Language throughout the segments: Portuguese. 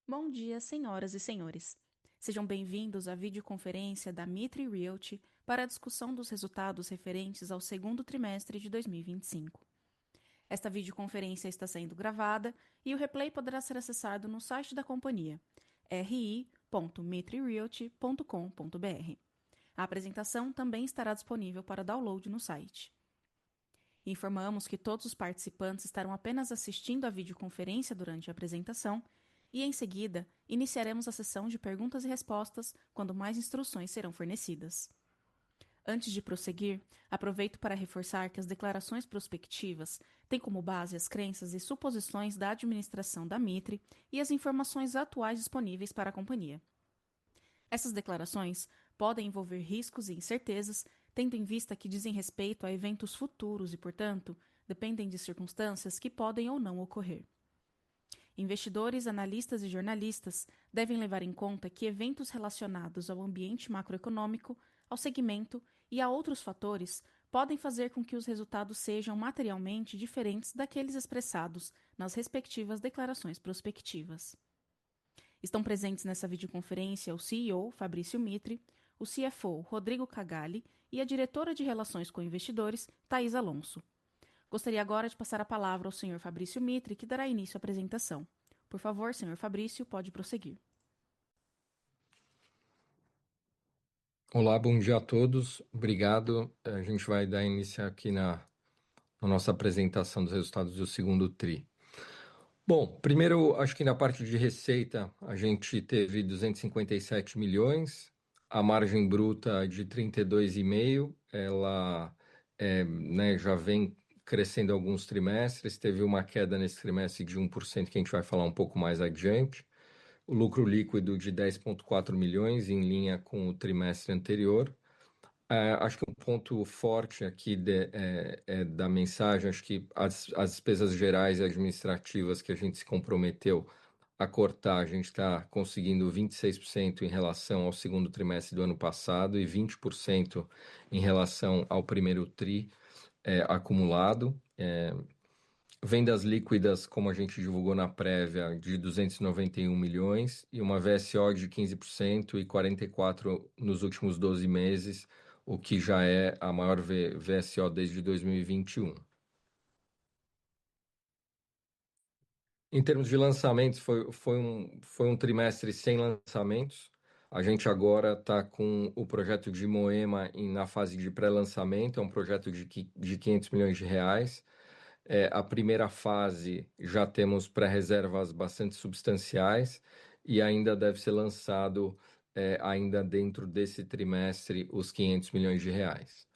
Bom dia, senhoras e senhores. Sejam bem-vindos à videoconferência da Mitre Realty para a discussão dos resultados referentes ao segundo trimestre de 2025. Esta videoconferência está sendo gravada e o replay poderá ser acessado no site da companhia, ri.mitrerealty.com.br. A apresentação também estará disponível para download no site. Informamos que todos os participantes estarão apenas assistindo à videoconferência durante a apresentação e, em seguida, iniciaremos a sessão de perguntas e respostas quando mais instruções serão fornecidas. Antes de prosseguir, aproveito para reforçar que as declarações prospectivas têm como base as crenças e suposições da administração da Mitre e as informações atuais disponíveis para a companhia. Essas declarações podem envolver riscos e incertezas, tendo em vista que dizem respeito a eventos futuros e, portanto, dependem de circunstâncias que podem ou não ocorrer. Investidores, analistas e jornalistas devem levar em conta que eventos relacionados ao ambiente macroeconômico, ao segmento e a outros fatores podem fazer com que os resultados sejam materialmente diferentes daqueles expressados nas respectivas declarações prospectivas. Estão presentes nessa videoconferência o CEO, Fabrício Mitre, o CFO, Rodrigo Cagalli, e a diretora de Relações com Investidores, Thais Alonso. Gostaria agora de passar a palavra ao Sr. Fabrício Mitre, que dará início à apresentação. Por favor, Sr. Fabrício, pode prosseguir. Olá, bom dia a todos. Obrigado. A gente vai dar início aqui na nossa apresentação dos resultados do segundo tri. Bom, primeiro, acho que na parte de receita, a gente teve 257 milhões, a margem bruta de 32,5, ela né, já vem crescendo alguns trimestres, teve uma queda nesse trimestre de 1%, que a gente vai falar um pouco mais adiante. O lucro líquido de 10,4 milhões, em linha com o trimestre anterior. Acho que um ponto forte aqui da mensagem, acho que as despesas gerais e administrativas que a gente se comprometeu a cortar, a gente está conseguindo 26% em relação ao segundo trimestre do ano passado e 20% em relação ao primeiro tri acumulado. Vendas líquidas, como a gente divulgou na prévia, de 291 milhões e uma VSO de 15% e 44% nos últimos 12 meses, o que já é a maior VSO desde 2021. Em termos de lançamentos, foi um trimestre sem lançamentos. A gente agora está com o projeto de Moema na fase de pré-lançamento, é um projeto de 500 milhões de reais. A primeira fase já temos pré-reservas bastante substanciais e ainda deve ser lançado, ainda dentro desse trimestre, os 500 milhões de reais.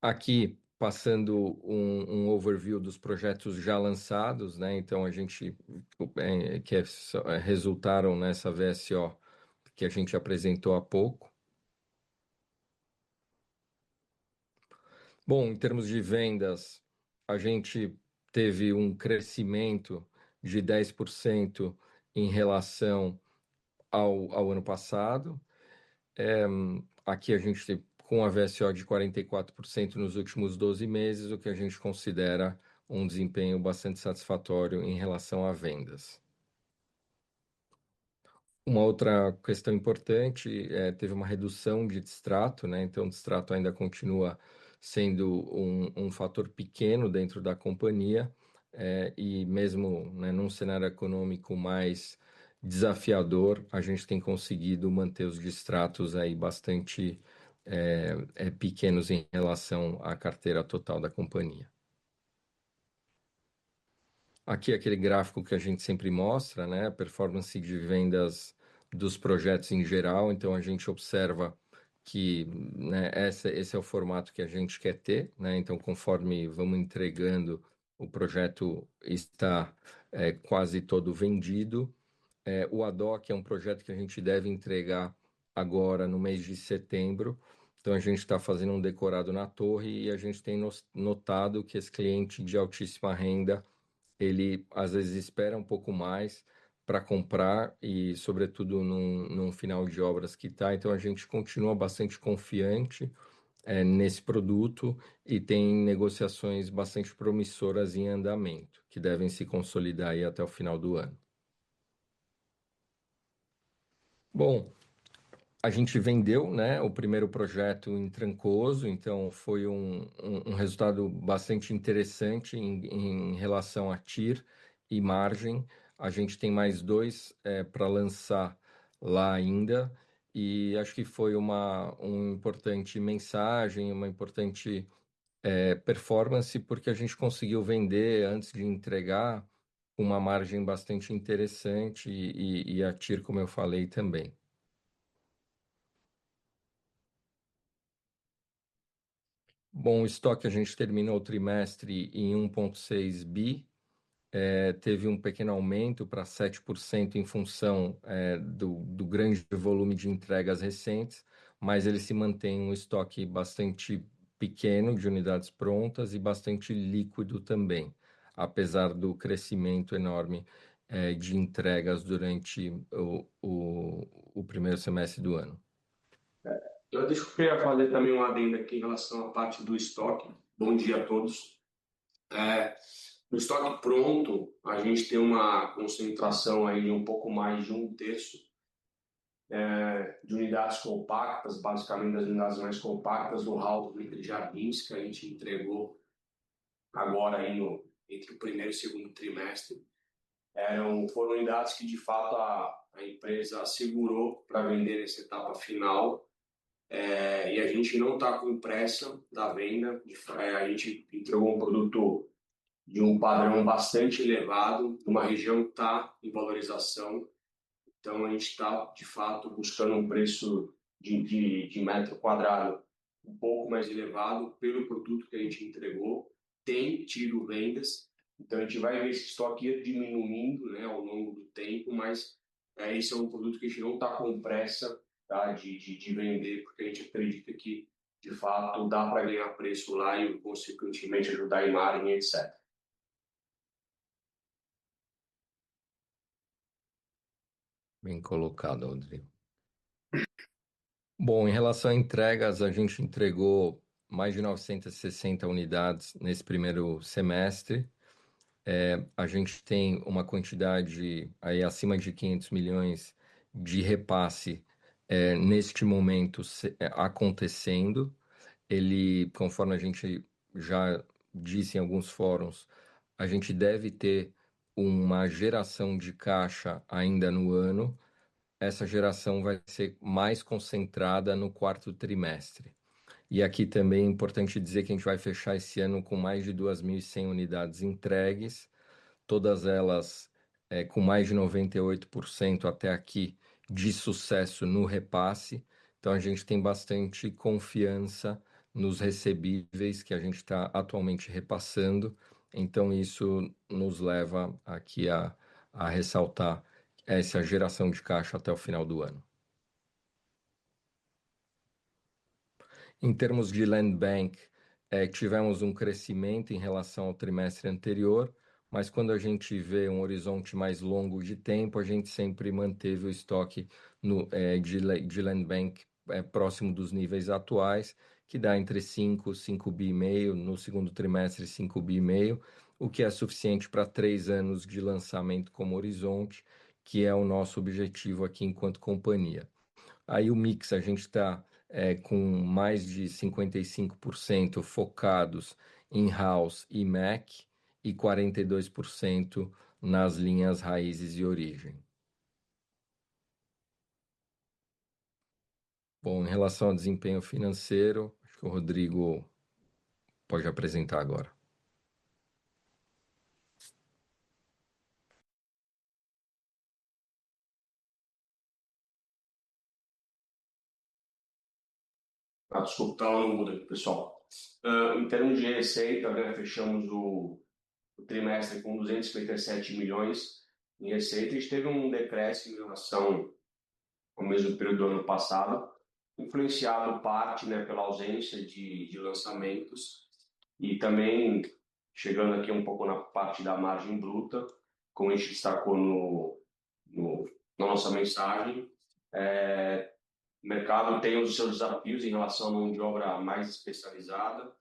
Aqui, passando um overview dos projetos já lançados, né? Então, a gente resultaram nessa VSO que a gente apresentou há pouco. Bom, em termos de vendas, a gente teve um crescimento de 10% em relação ao ano passado. Aqui a gente tem com a VSO de 44% nos últimos 12 meses, o que a gente considera um desempenho bastante satisfatório em relação a vendas. Uma outra questão importante teve uma redução de distrato, né? Então, o distrato ainda continua sendo um fator pequeno dentro da companhia, e mesmo, né, num cenário econômico mais desafiador, a gente tem conseguido manter os distratos aí bastante pequenos em relação à carteira total da companhia. Aqui é aquele gráfico que a gente sempre mostra, né? A performance de vendas dos projetos em geral. Então, a gente observa que, né, esse é o formato que a gente quer ter, né? Então, conforme vamos entregando, o projeto está quase todo vendido. O ADOC é um projeto que a gente deve entregar agora no mês de setembro. Então, a gente está fazendo um decorado na torre e a gente tem notado que esse cliente de altíssima renda ele às vezes espera um pouco mais para comprar e, sobretudo, num final de obras que está. Então, a gente continua bastante confiante nesse produto e tem negociações bastante promissoras em andamento, que devem se consolidar aí até o final do ano. Bom, a gente vendeu, né, o primeiro projeto em Trancoso, então foi um resultado bastante interessante em relação a TIR e margem. A gente tem mais dois para lançar lá ainda, e acho que foi uma importante mensagem, uma importante performance, porque a gente conseguiu vender antes de entregar uma margem bastante interessante e a TIR, como eu falei, também. Bom, o estoque a gente terminou o trimestre em 1,6 bi, teve um pequeno aumento para 7% em função do grande volume de entregas recentes, mas ele se mantém um estoque bastante pequeno de unidades prontas e bastante líquido também, apesar do crescimento enorme de entregas durante o primeiro semestre do ano. Eu deixo que eu queria fazer também um adendo aqui em relação à parte do estoque. Bom dia a todos. É, no estoque pronto, a gente tem uma concentração aí de um pouco mais de um terço de unidades compactas, basicamente das unidades mais compactas do hall do Micro Jardins, que a gente entregou agora aí entre o primeiro e o segundo trimestre. Foram unidades que, de fato, a empresa segurou para vender nessa etapa final. E a gente não está com pressa da venda. A gente entregou um produto de um padrão bastante elevado, uma região que está em valorização. Então, a gente está, de fato, buscando um preço de metro quadrado um pouco mais elevado pelo produto que a gente entregou. Tem tido vendas, então a gente vai ver esse estoque diminuindo, né, ao longo do tempo, mas esse é um produto que a gente não está com pressa, tá, de vender, porque a gente acredita que, de fato, dá para ganhar preço lá e, consequentemente, ajudar em margem, etc. Bem colocado, Rodrigo. Bom, em relação a entregas, a gente entregou mais de 960 unidades nesse primeiro semestre. A gente tem uma quantidade aí acima de 500 milhões de repasse neste momento acontecendo. Ele, conforme a gente já disse em alguns fóruns, a gente deve ter uma geração de caixa ainda no ano. Essa geração vai ser mais concentrada no quarto trimestre. E aqui também é importante dizer que a gente vai fechar esse ano com mais de 2.100 unidades entregues, todas elas com mais de 98% até aqui de sucesso no repasse. Então a gente tem bastante confiança nos recebíveis que a gente está atualmente repassando. Então isso nos leva aqui a ressaltar essa geração de caixa até o final do ano. Em termos de land bank, tivemos um crescimento em relação ao trimestre anterior, mas quando a gente vê um horizonte mais longo de tempo, a gente sempre manteve o estoque de land bank próximo dos níveis atuais, que dá entre 5 bi e meio, no segundo trimestre 5 bi e meio, o que é suficiente para 3 anos de lançamento como horizonte, que é o nosso objetivo aqui enquanto companhia. Aí o mix, a gente está com mais de 55% focados em House e Mac e 42% nas linhas raízes e origem. Bom, em relação ao desempenho financeiro, acho que o Rodrigo pode apresentar agora. Desculpa, estava no mudo aqui, pessoal. Em termos de receita, né, fechamos o trimestre com 257 milhões em receita. A gente teve um decréscimo em relação ao mesmo período do ano passado, influenciado parte, né, pela ausência de lançamentos e também chegando aqui um pouco na parte da margem bruta, como a gente destacou na nossa mensagem. O mercado tem os seus desafios em relação à mão de obra mais especializada,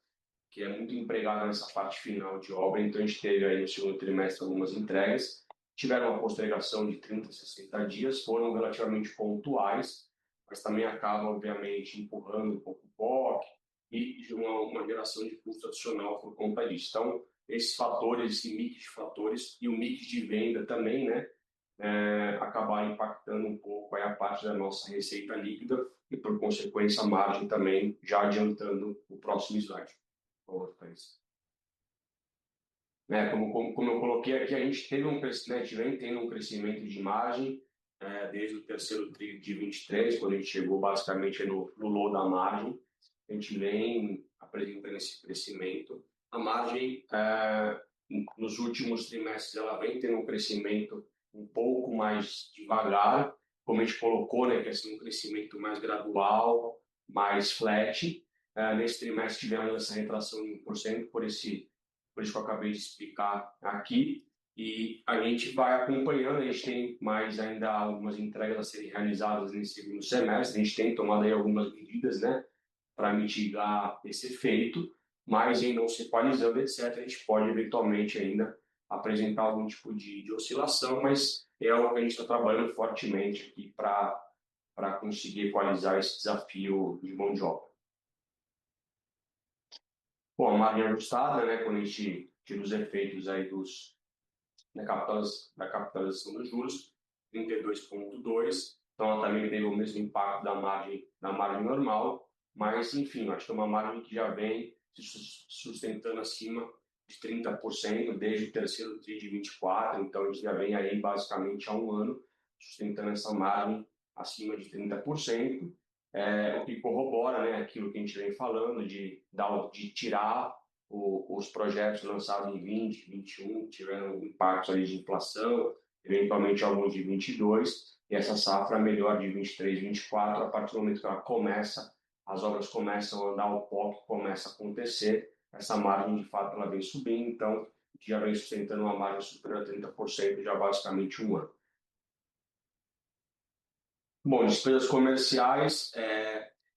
que é muito empregada nessa parte final de obra. Então, a gente teve aí no segundo trimestre algumas entregas. tiveram uma postergação de 30 a 60 dias, foram relativamente pontuais, mas também acabam, obviamente, empurrando um pouco o POC e uma geração de custo adicional por conta disso. Então, esses fatores, esse mix de fatores e o mix de venda também, né, acabar impactando um pouco aí a parte da nossa receita líquida e, por consequência, a margem também, já adiantando o próximo slide. Por favor, Thaís. Como eu coloquei aqui, a gente teve vem tendo um crescimento de margem desde o terceiro TRI de 23, quando a gente chegou basicamente no low da margem. A gente vem apresentando esse crescimento. A margem, nos últimos trimestres, ela vem tendo um crescimento um pouco mais devagar, como a gente colocou, né, que é um crescimento mais gradual, mais flat. Nesse trimestre tivemos essa retração de 1%, por isso que eu acabei de explicar aqui, e a gente vai acompanhando. A gente tem mais ainda algumas entregas a serem realizadas nesse segundo semestre, a gente tem tomado aí algumas medidas, né, para mitigar esse efeito, mas em não se equalizando, etc., a gente pode eventualmente ainda apresentar algum tipo de oscilação, mas é algo que a gente está trabalhando fortemente aqui para conseguir equalizar esse desafio de mão de obra. Bom, a margem ajustada, né, quando a gente tira os efeitos aí da capitalização dos juros, 32,2, então ela também teve o mesmo impacto da margem normal, mas enfim, acho que é uma margem que já vem se sustentando acima de 30% desde o terceiro TRI de 24, então a gente já vem aí basicamente há um ano sustentando essa margem acima de 30%. O que corrobora, né, aquilo que a gente vem falando de tirar os projetos lançados em 20, 21, tiveram impactos ali de inflação, eventualmente alguns de 22, e essa safra melhor de 23, 24, a partir do momento que ela começa, as obras começam a andar, o POC começa a acontecer, essa margem de fato ela vem subindo, então já vem sustentando uma margem superior a 30% já basicamente um ano. Bom, despesas comerciais,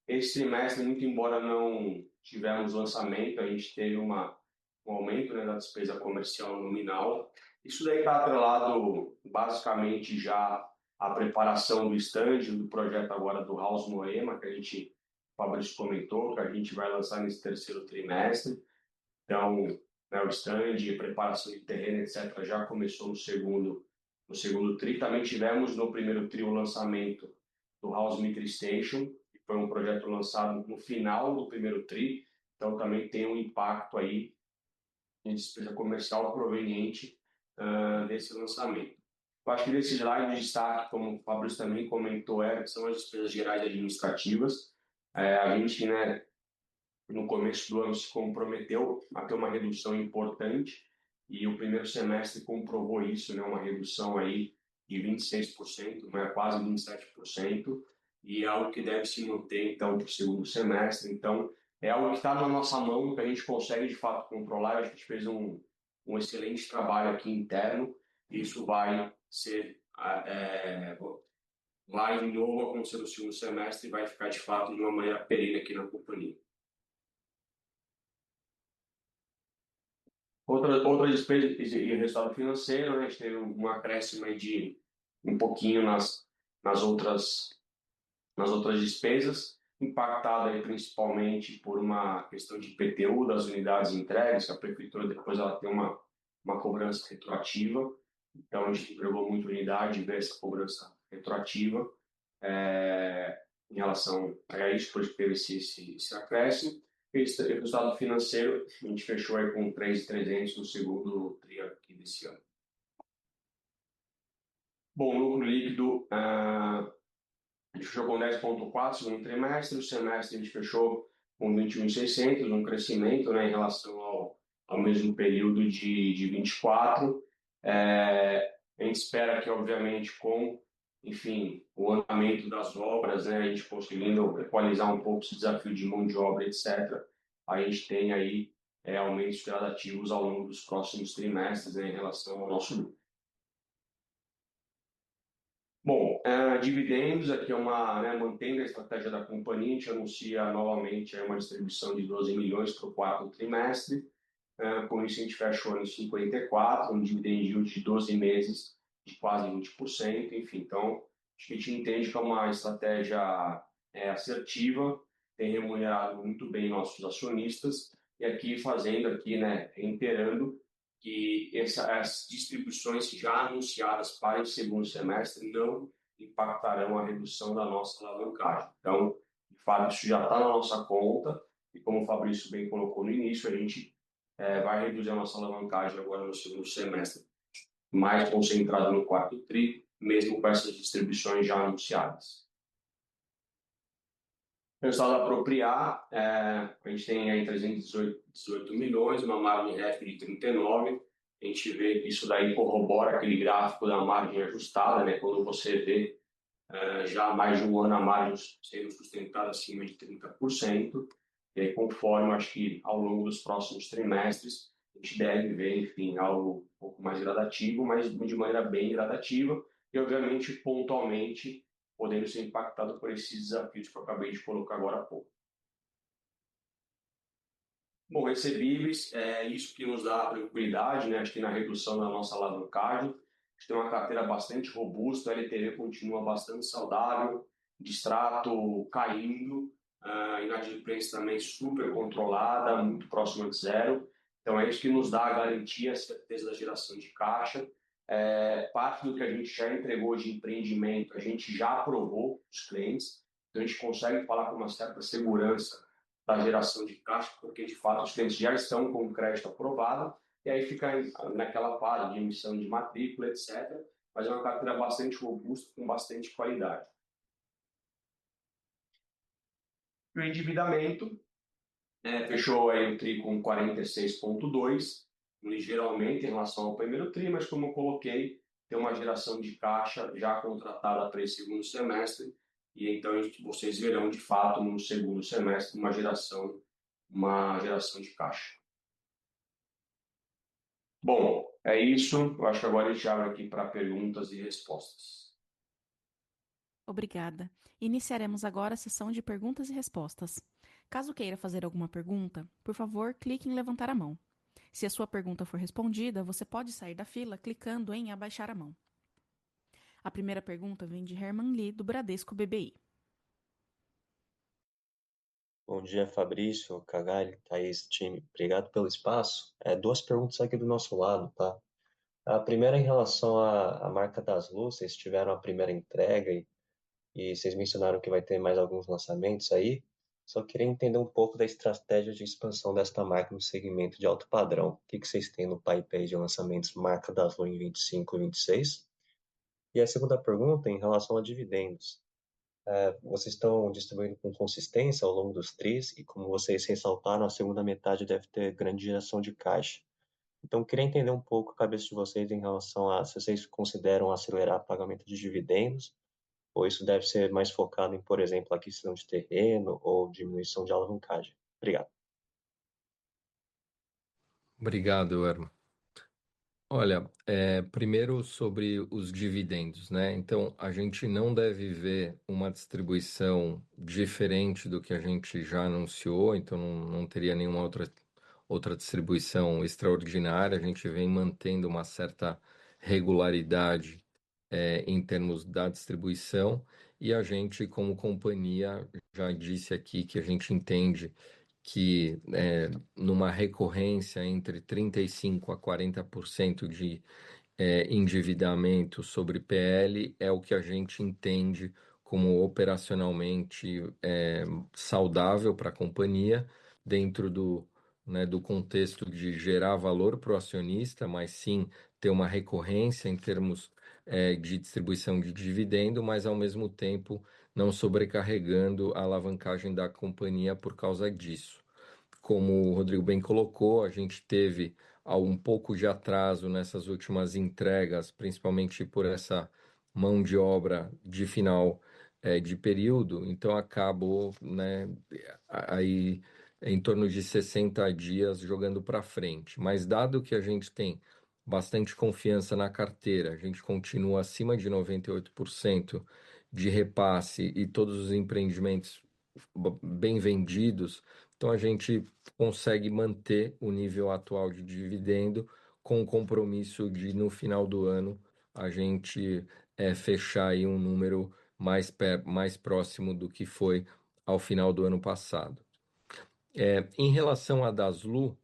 esse trimestre, muito embora não tivemos lançamento, a gente teve um aumento, né, da despesa comercial nominal. Isso daí está atrelado basicamente já à preparação do stand, do projeto agora do House Moema, que o Fabrício comentou, que a gente vai lançar nesse terceiro trimestre. Então, né, o stand, a preparação de terreno, etc., já começou no segundo TRI. Também tivemos no primeiro TRI o lançamento do House Meter Station, que foi um projeto lançado no final do primeiro TRI, então também tem um impacto aí em despesa comercial proveniente desse lançamento. Eu acho que desse slide de destaque, como o Fabrício também comentou, são as despesas gerais administrativas. A gente, né, no começo do ano se comprometeu a ter uma redução importante e o primeiro semestre comprovou isso, né, uma redução aí de 26%, né, quase 27%, e é algo que deve se manter então para o segundo semestre. Então é algo que está na nossa mão, que a gente consegue de fato controlar. A gente fez um excelente trabalho aqui interno e isso vai de novo acontecer no segundo semestre e vai ficar de fato de uma maneira perene aqui na companhia. Outra despesa e resultado financeiro, né? A gente teve um acréscimo aí de um pouquinho nas outras despesas, impactada aí principalmente por uma questão de IPTU das unidades entregues, que a prefeitura depois ela tem uma cobrança retroativa, então a gente entregou muita unidade e vê essa cobrança retroativa em relação a isso, por isso teve esse acréscimo. Esse resultado financeiro, a gente fechou aí com 3.300 no segundo TRI aqui desse ano. Bom, lucro líquido, a gente fechou com 10,4 no segundo trimestre, o semestre a gente fechou com 21.600, um crescimento, né, em relação ao mesmo período de 24. A gente espera que, obviamente, com o andamento das obras, né, a gente conseguindo equalizar um pouco esse desafio de mão de obra, etc., a gente tem aí aumentos gradativos ao longo dos próximos trimestres, né, em relação ao nosso lucro. Bom, dividendos, aqui mantendo a estratégia da companhia, a gente anuncia novamente uma distribuição de 12 milhões para o quarto trimestre. Com isso, a gente fecha o ano em 54, um dividend yield de 12 meses de quase 20%, enfim. Então, acho que a gente entende que é uma estratégia assertiva, tem remunerado muito bem nossos acionistas, e aqui fazendo, aqui, né, reiterando que as distribuições já anunciadas para o segundo semestre não impactarão a redução da nossa alavancagem. Então, de fato, isso já está na nossa conta, e como o Fabrício bem colocou no início, a gente vai reduzir a nossa alavancagem agora no segundo semestre, mais concentrado no quarto tri, mesmo com essas distribuições já anunciadas. Resultado a apropriar, a gente tem aí 318 milhões, uma margem REF de 39. A gente vê que isso daí corrobora aquele gráfico da margem ajustada, né? Quando você vê já há mais de um ano a margem sendo sustentada acima de 30%. E aí, conforme, acho que ao longo dos próximos trimestres, a gente deve ver, enfim, algo um pouco mais gradativo, mas de maneira bem gradativa e, obviamente, pontualmente, podendo ser impactado por esses desafios que eu acabei de colocar agora há pouco. Bom, recebíveis, é isso que nos dá tranquilidade, né? Acho que na redução da nossa alavancagem, a gente tem uma carteira bastante robusta, a LTV continua bastante saudável, distrato caindo, inadimplência também super controlada, muito próxima de zero. Então é isso que nos dá a garantia, a certeza da geração de caixa. Parte do que a gente já entregou de empreendimento, a gente já aprovou os clientes, então a gente consegue falar com uma certa segurança da geração de caixa, porque de fato os clientes já estão com o crédito aprovado, e aí fica naquela fase de emissão de matrícula, etc. Mas é uma carteira bastante robusta, com bastante qualidade. O endividamento fechou aí o TRI com 46,2, um ligeiro aumento em relação ao primeiro TRI, mas como eu coloquei, tem uma geração de caixa já contratada para esse segundo semestre, e então vocês verão de fato no segundo semestre uma geração de caixa. Bom, é isso. Eu acho que agora a gente abre aqui para perguntas e respostas. Obrigada. Iniciaremos agora a sessão de perguntas e respostas. Caso queira fazer alguma pergunta, por favor, clique em levantar a mão. Se a sua pergunta for respondida, você pode sair da fila clicando em abaixar a mão. A primeira pergunta vem de Herman Lee, do Bradesco BBI. Bom dia, Fabrício, Cagalli, Thaís, time. Obrigado pelo espaço. Duas perguntas aqui do nosso lado, tá? A primeira é em relação à marca das luzes. Vocês tiveram a primeira entrega e vocês mencionaram que vai ter mais alguns lançamentos aí. Só queria entender um pouco da estratégia de expansão desta marca no segmento de alto padrão. O que vocês têm no pipeline de lançamentos marca das luzes em 25 e 26? E a segunda pergunta é em relação a dividendos. Vocês estão distribuindo com consistência ao longo dos tris e, como vocês ressaltaram, a segunda metade deve ter grande geração de caixa. Então, queria entender um pouco a cabeça de vocês em relação a se vocês consideram acelerar o pagamento de dividendos, ou isso deve ser mais focado em, por exemplo, aquisição de terreno ou diminuição de alavancagem. Obrigado. Obrigado, Erma. Olha, primeiro sobre os dividendos, né? Então, a gente não deve ver uma distribuição diferente do que a gente já anunciou, então não teria nenhuma outra distribuição extraordinária. A gente vem mantendo uma certa regularidade, em termos da distribuição, e a gente, como companhia, já disse aqui que a gente entende que numa recorrência entre 35% a 40% de endividamento sobre PL é o que a gente entende como operacionalmente saudável para a companhia, dentro do contexto de gerar valor para o acionista, mas sim ter uma recorrência em termos de distribuição de dividendo, mas ao mesmo tempo não sobrecarregando a alavancagem da companhia por causa disso. Como o Rodrigo bem colocou, a gente teve um pouco de atraso nessas últimas entregas, principalmente por essa mão de obra de final de período, então acabou, né, aí em torno de 60 dias jogando para frente. Mas dado que a gente tem bastante confiança na carteira, a gente continua acima de 98% de repasse e todos os empreendimentos bem vendidos, então a gente consegue manter o nível atual de dividendo com o compromisso de, no final do ano, a gente fechar aí um número mais próximo do que foi ao final do ano passado. Em relação à Daslu,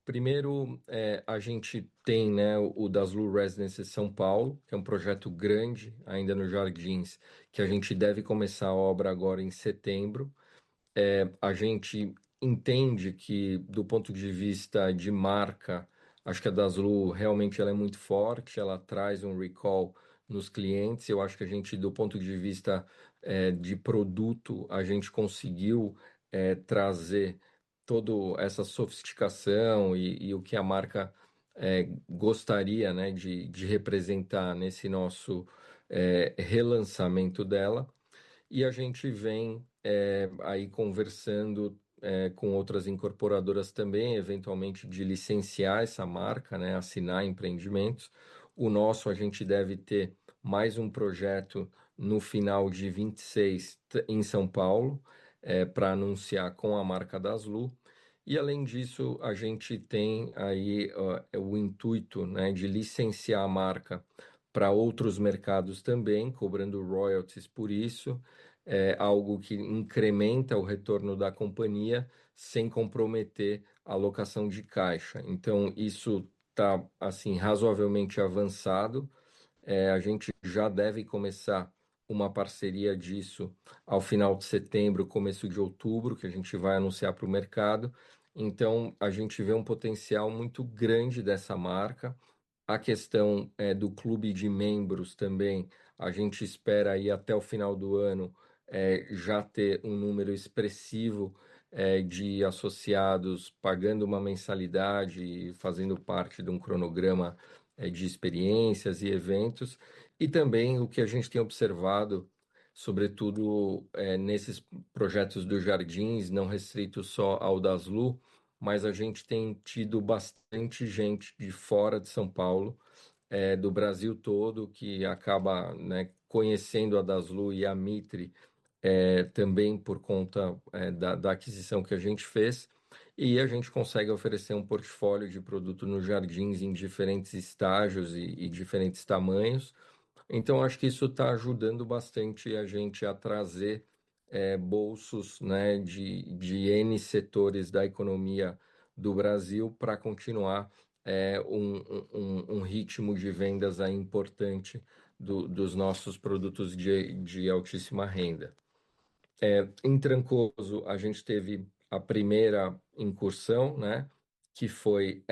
primeiro, a gente tem, né, o Daslu Residences São Paulo, que é um projeto grande, ainda nos Jardins, que a gente deve começar a obra agora em setembro. A gente entende que, do ponto de vista de marca, acho que a Daslu realmente ela é muito forte, ela traz um recall nos clientes. Eu acho que a gente, do ponto de vista de produto, a gente conseguiu trazer toda essa sofisticação e o que a marca gostaria, né, de representar nesse nosso relançamento dela. E a gente vem aí conversando com outras incorporadoras também, eventualmente de licenciar essa marca, né, assinar empreendimentos. O nosso, a gente deve ter mais um projeto no final de 26 em São Paulo, para anunciar com a marca Daslu. E além disso, a gente tem aí o intuito, né, de licenciar a marca para outros mercados também, cobrando royalties por isso, algo que incrementa o retorno da companhia sem comprometer a alocação de caixa. Então, isso está assim razoavelmente avançado. A gente já deve começar uma parceria disso ao final de setembro, começo de outubro, que a gente vai anunciar para o mercado. Então, a gente vê um potencial muito grande dessa marca. A questão do clube de membros também, a gente espera aí até o final do ano já ter um número expressivo de associados pagando uma mensalidade e fazendo parte de um cronograma de experiências e eventos. E também o que a gente tem observado, sobretudo nesses projetos dos Jardins, não restritos só ao Daslu, mas a gente tem tido bastante gente de fora de São Paulo, do Brasil todo, que acaba, né, conhecendo a Daslu e a Mitre, também por conta da aquisição que a gente fez, e a gente consegue oferecer um portfólio de produto nos Jardins em diferentes estágios e diferentes tamanhos. Então, acho que isso está ajudando bastante a gente a trazer bolsos, né, de N setores da economia do Brasil para continuar um ritmo de vendas aí importante dos nossos produtos de altíssima renda. Em Trancoso, a gente teve a primeira incursão, né, que foi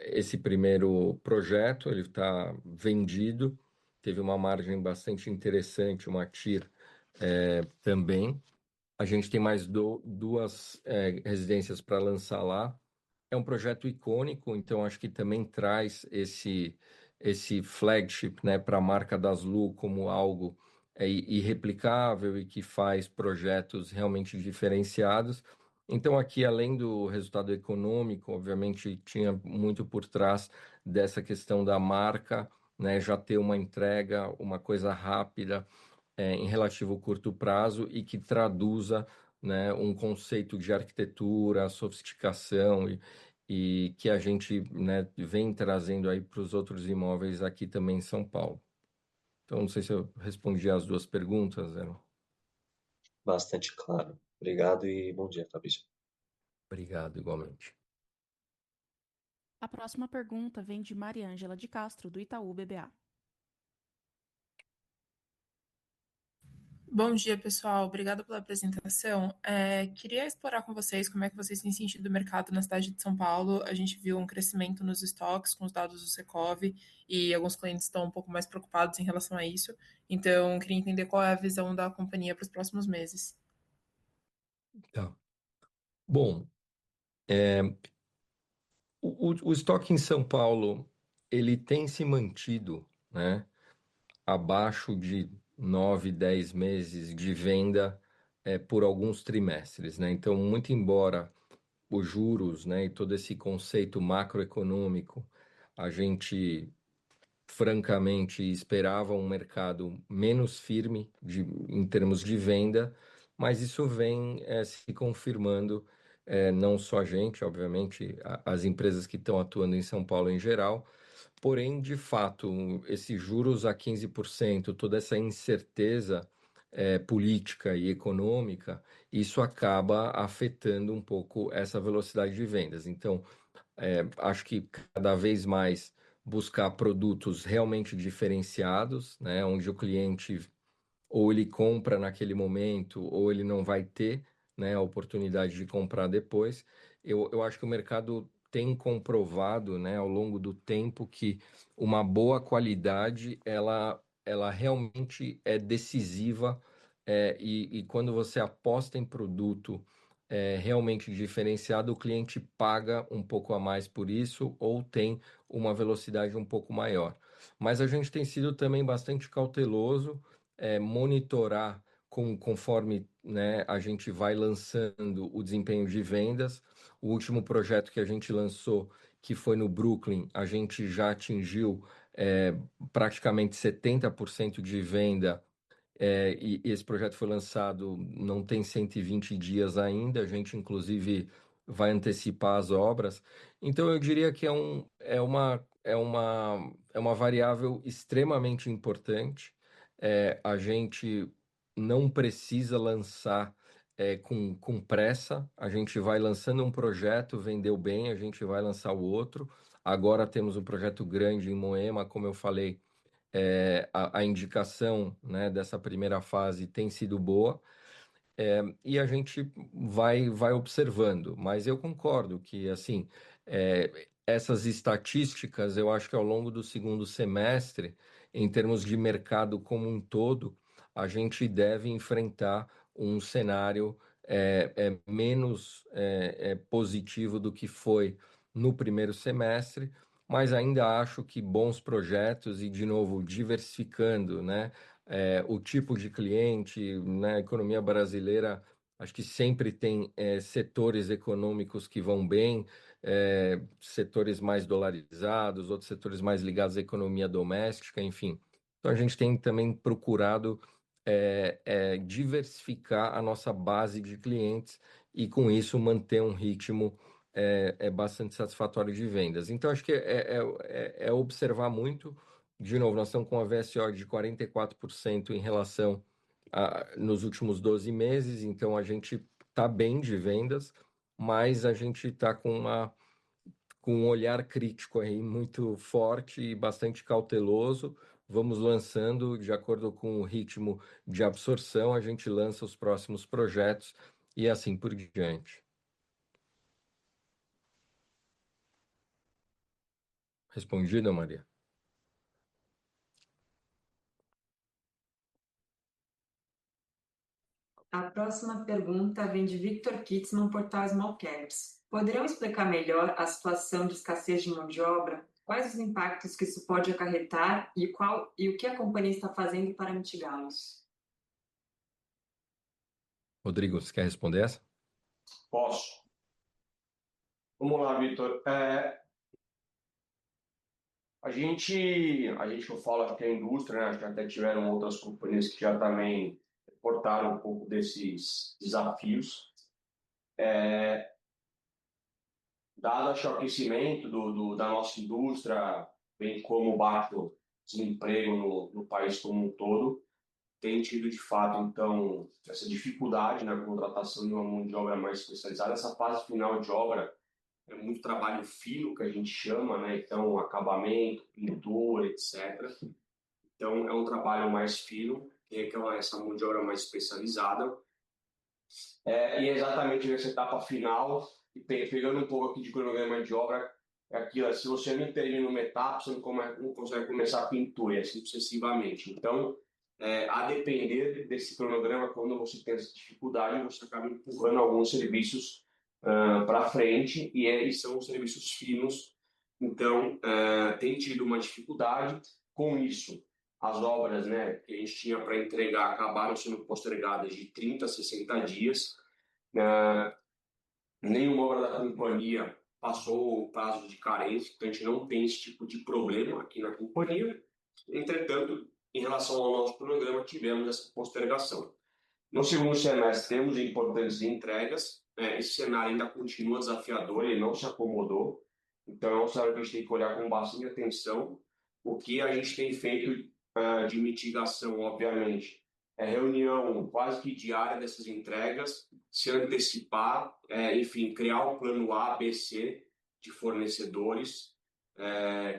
esse primeiro projeto, ele está vendido, teve uma margem bastante interessante, uma TIR também. A gente tem mais duas residências para lançar lá. É um projeto icônico, então acho que também traz esse flagship, né, para a marca Daslu como algo irreplicável e que faz projetos realmente diferenciados. Então aqui, além do resultado econômico, obviamente tinha muito por trás dessa questão da marca, né, já ter uma entrega, uma coisa rápida, em relativo curto prazo e que traduza, né, um conceito de arquitetura, sofisticação e que a gente, né, vem trazendo aí para os outros imóveis aqui também em São Paulo. Então, não sei se eu respondi as duas perguntas, Zé. Bastante claro. Obrigado e bom dia, Fabrício. Obrigado, igualmente. A próxima pergunta vem de Mariângela de Castro, do Itaú BBA. Bom dia, pessoal. Obrigada pela apresentação. Queria explorar com vocês como é que vocês têm sentido o mercado na cidade de São Paulo. A gente viu um crescimento nos estoques com os dados do Secov e alguns clientes estão um pouco mais preocupados em relação a isso. Então, queria entender qual é a visão da companhia para os próximos meses. Tá. Bom, o estoque em São Paulo, ele tem se mantido, né, abaixo de 9, 10 meses de venda por alguns trimestres, né? Então, muito embora os juros, né, e todo esse conceito macroeconômico, a gente francamente esperava um mercado menos firme em termos de venda, mas isso vem se confirmando, não só a gente, obviamente, as empresas que estão atuando em São Paulo em geral, Porém, de fato, esses juros a 15%, toda essa incerteza política e econômica, isso acaba afetando um pouco essa velocidade de vendas. Então, acho que cada vez mais buscar produtos realmente diferenciados, né, onde o cliente ou ele compra naquele momento ou ele não vai ter, né, a oportunidade de comprar depois. Eu acho que o mercado tem comprovado, né, ao longo do tempo que uma boa qualidade ela realmente é decisiva, e quando você aposta em produto realmente diferenciado, o cliente paga um pouco a mais por isso ou tem uma velocidade um pouco maior. Mas a gente tem sido também bastante cauteloso, monitorar conforme, né, a gente vai lançando o desempenho de vendas. O último projeto que a gente lançou, que foi no Brooklyn, a gente já atingiu praticamente 70% de venda, e esse projeto foi lançado, não tem 120 dias ainda, a gente inclusive vai antecipar as obras. Então eu diria que é uma variável extremamente importante. A gente não precisa lançar com pressa, a gente vai lançando um projeto, vendeu bem, a gente vai lançar o outro. Agora temos um projeto grande em Moema, como eu falei, a indicação, né, dessa primeira fase tem sido boa, e a gente vai observando. Mas eu concordo que, assim, essas estatísticas, eu acho que ao longo do segundo semestre, em termos de mercado como um todo, a gente deve enfrentar um cenário menos positivo do que foi no primeiro semestre, mas ainda acho que bons projetos e, de novo, diversificando, né, o tipo de cliente, né, a economia brasileira, acho que sempre tem setores econômicos que vão bem, setores mais dolarizados, outros setores mais ligados à economia doméstica, enfim. Então, a gente tem também procurado diversificar a nossa base de clientes e, com isso, manter um ritmo bastante satisfatório de vendas. Então, acho que é observar muito. De novo, nós estamos com uma VSO de 44% em relação nos últimos 12 meses, então a gente está bem de vendas, mas a gente está com um olhar crítico aí muito forte e bastante cauteloso. Vamos lançando de acordo com o ritmo de absorção, a gente lança os próximos projetos e assim por diante. Respondido, Maria? A próxima pergunta vem de Victor Kitzman, portal Small Caps. Poderiam explicar melhor a situação de escassez de mão de obra? Quais os impactos que isso pode acarretar e o que a companhia está fazendo para mitigá-los? Rodrigo, você quer responder essa? Posso. Vamos lá, Vitor. A gente que eu falo aqui é a indústria, né? Acho que até tiveram outras companhias que já também reportaram um pouco desses desafios. Dado acho, o aquecimento da nossa indústria, bem como o baixo desemprego no país como um todo, tem tido de fato, então, essa dificuldade na contratação de uma mão de obra mais especializada. Essa fase final de obra é muito trabalho fino, que a gente chama, né? Então, acabamento, pintura, etc. Então, é um trabalho mais fino, tem essa mão de obra mais especializada. E exatamente nessa etapa final, e pegando um pouco aqui de cronograma de obra, é aquilo, se você não termina uma etapa, você não consegue começar a pintura, e assim sucessivamente. Então, a depender desse cronograma, quando você tem essa dificuldade, você acaba empurrando alguns serviços para frente, e são serviços finos. Então, tem tido uma dificuldade com isso. As obras, né, que a gente tinha para entregar acabaram sendo postergadas de 30 a 60 dias. Nenhuma obra da companhia passou o prazo de carência, então a gente não tem esse tipo de problema aqui na companhia. Entretanto, em relação ao nosso programa, tivemos essa postergação. No segundo semestre, temos importantes entregas. Esse cenário ainda continua desafiador, ele não se acomodou. Então, é um cenário que a gente tem que olhar com bastante atenção. O que a gente tem feito de mitigação, obviamente, é reunião quase que diária dessas entregas, se antecipar, enfim, criar um plano A, B, C de fornecedores,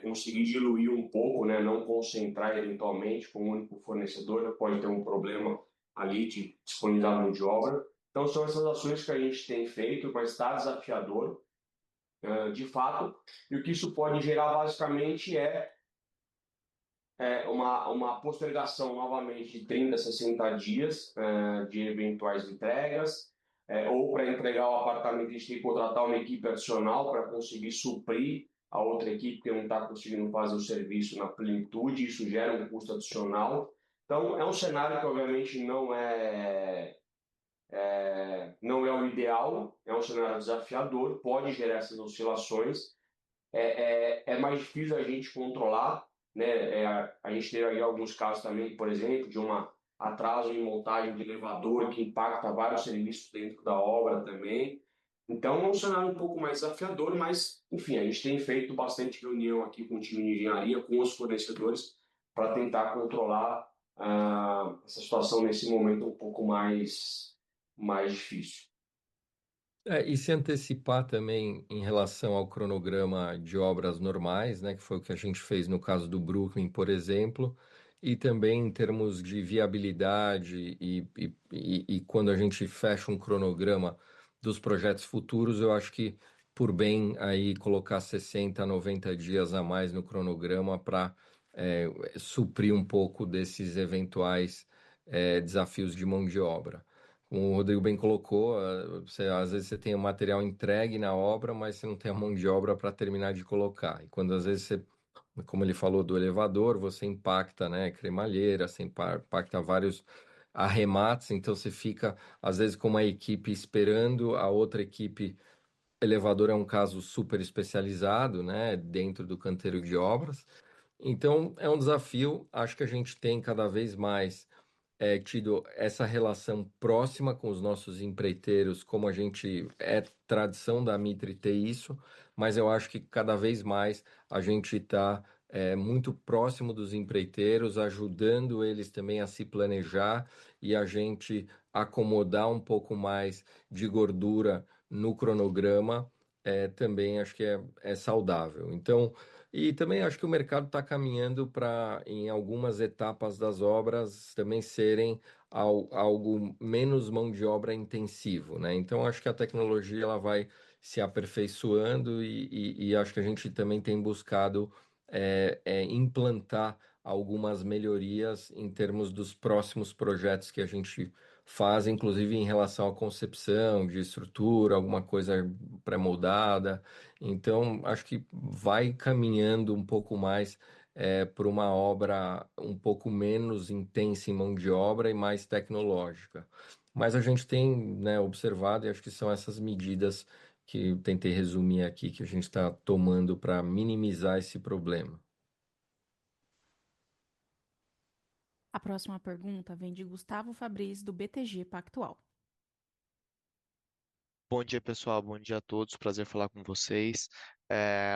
conseguir diluir um pouco, né, não concentrar eventualmente com um único fornecedor, pode ter um problema ali de disponibilidade de mão de obra. Então, são essas ações que a gente tem feito, mas está desafiador, de fato, e o que isso pode gerar basicamente uma postergação novamente de 30, 60 dias de eventuais entregas, ou para entregar o apartamento a gente tem que contratar uma equipe adicional para conseguir suprir a outra equipe que não está conseguindo fazer o serviço na plenitude, isso gera um custo adicional. Então, é um cenário que obviamente não é o ideal, é um cenário desafiador, pode gerar essas oscilações, é mais difícil a gente controlar, né? A gente teve aí alguns casos também, por exemplo, de um atraso em montagem de elevador que impacta vários serviços dentro da obra também. Então, é um cenário um pouco mais desafiador, mas, enfim, a gente tem feito bastante reunião aqui com o time de engenharia, com os fornecedores, para tentar controlar essa situação nesse momento um pouco mais difícil. E se antecipar também em relação ao cronograma de obras normais, né, que foi o que a gente fez no caso do Brooklyn, por exemplo, e também em termos de viabilidade e quando a gente fecha um cronograma dos projetos futuros, eu acho que por bem aí colocar 60 a 90 dias a mais no cronograma para suprir um pouco desses eventuais desafios de mão de obra. Como o Rodrigo bem colocou, às vezes você tem o material entregue na obra, mas você não tem a mão de obra para terminar de colocar. E quando às vezes você, como ele falou do elevador, você impacta, né, cremalheira, você impacta vários arremates, então você fica às vezes com uma equipe esperando, a outra equipe, elevador é um caso super especializado, né, dentro do canteiro de obras. Então é um desafio, acho que a gente tem cada vez mais tido essa relação próxima com os nossos empreiteiros, como a gente é tradição da Mitre ter isso, mas eu acho que cada vez mais a gente está muito próximo dos empreiteiros, ajudando eles também a se planejar e a gente acomodar um pouco mais de gordura no cronograma, também acho que é saudável. Então, e também acho que o mercado está caminhando para, em algumas etapas das obras, também serem algo menos mão de obra intensivo, né? Então, acho que a tecnologia ela vai se aperfeiçoando e acho que a gente também tem buscado implantar algumas melhorias em termos dos próximos projetos que a gente faz, inclusive em relação à concepção de estrutura, alguma coisa pré-moldada. Então, acho que vai caminhando um pouco mais para uma obra um pouco menos intensa em mão de obra e mais tecnológica. Mas a gente tem, né, observado, e acho que são essas medidas que eu tentei resumir aqui, que a gente está tomando para minimizar esse problema. A próxima pergunta vem de Gustavo Fabris, do BTG Pactual. Bom dia, pessoal. Bom dia a todos. Prazer falar com vocês.